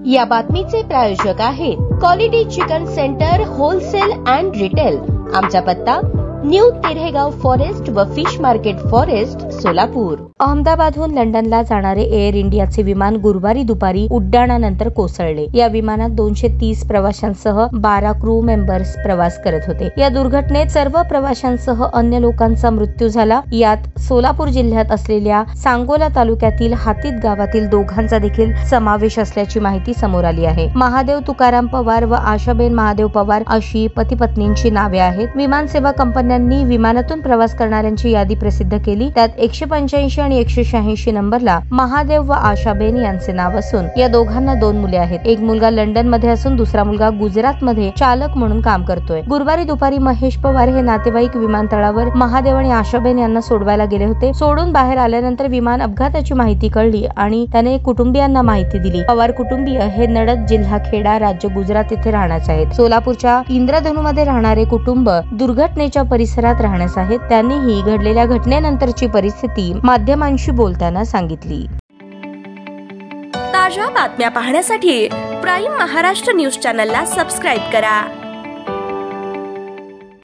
या बातमीचे प्रायोजक आहेत quality chicken centre wholesale and retail. आमचा पत्ता न्यू तिरेगाव फॉरेस्ट व फिश मार्केट फॉरेस्ट, सोलापूर। अहमदाबादहून लंडनला जाणारे एअर इंडियाचे विमान गुरुवारी दुपारी उड्डाणानंतर कोसळले। या विमानात 230 प्रवाशांसह 12 क्रू मेंबर्स प्रवास करत होते। या दुर्घटनेत सर्व प्रवाशांसह अन्य लोकांचा मृत्यू झाला। यात सोलापूर जिल्ह्यात असलेल्या सांगोला तालुक्यातील हातीत गावातील दोघांचा देखील समावेश असल्याची माहिती समोर आली आहे। महादेव तुकाराम पवार व आशाबेन महादेव पवार अशी पती पत्नींची नावे आहेत। विमान सेवा कंपन्यांनी विमानातून प्रवास करणाऱ्यांची यादी प्रसिद्ध केली। त्यात 185 आणि 186 नंबरला महादेव व आशाबेन यांचे नाव असून या दोघांना 2 मुले आहेत। एक मुलगा लंडन मध्ये असून दुसरा मुलगा गुजरात मध्ये चालक म्हणून काम करतोय। गुरुवारी दुपारी महेश पवार हे नातेवाईक विमानतळावर महादेव आणि आशाबेन यांना सोडवायला गेले होते। सोडून बाहेर आल्यानंतर विमान अपघाताची माहिती कळली आणि त्याने कुटुंबियांना माहिती दिली। पवार कुटुंबीय हे नडद, जिल्हा खेडा, राज्य गुजरात येथे राहण्याचे आहेत। सोलापूरच्या इंद्रधनुमध्ये राहणारे कुटुंब दुर्घटनेच्या परिसरात राहण्यास आहेत। त्यांनीही घडलेल्या घटनेनंतरची परिस्थिती माध्यमांशी बोलताना सांगितली। ताज्या बातम्या पाहण्यासाठी प्राईम महाराष्ट्र न्यूज चॅनलला सबस्क्राईब करा।